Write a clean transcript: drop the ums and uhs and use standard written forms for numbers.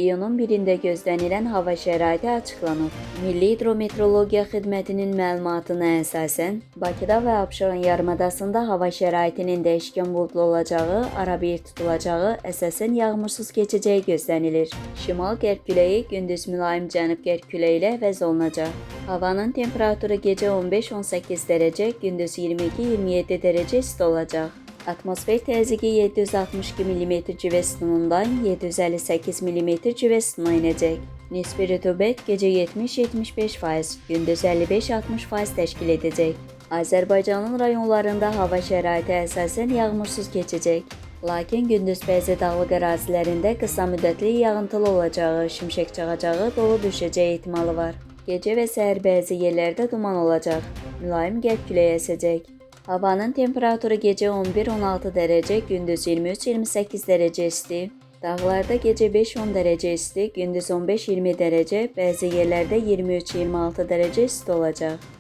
İyunun 1-də gözlənilən hava şəraiti açıqlanıb. Milli Hidrometeorologiya Xidmətinin məlumatına əsasən, Bakıda və Abşeron yarımadasında hava şəraitinin dəyişkən buludlu olacağı, arabir tutulacağı, əsasən yağmursuz keçəcəyi gözlənilir. Şimal-qərb küləyi gündüz mülayim cənub-qərb küləyi ilə əvəz olunacaq. Havanın temperaturu gecə 15-18 dərəcə, gündüz 22-27 dərəcə isti olacaq. Atmosfer təzyiqi 762 mm civə sütunundan 758 mm civə sütununa enəcək. Nisbi rütubət gecə 70-75%, gündüz 55-60% təşkil edəcək. Azərbaycanın rayonlarında hava şəraiti əsasən yağmursuz keçəcək. Lakin gündüz bəzi dağlıq ərazilərində qısa müddətli yağıntılı olacağı, şimşək çaxacağı, dolu düşəcəyi ehtimalı var. Gecə və səhər bəzi yerlərdə duman olacaq. Mülayim qərb küləyi əsəcək. Havanın temperaturu gecə 11-16 dərəcə, gündüz 23-28 dərəcə isti. Dağlarda gecə 5-10 dərəcə isti, gündüz 15-20 dərəcə, bəzi yerlərdə 23-26 dərəcə isti olacaq.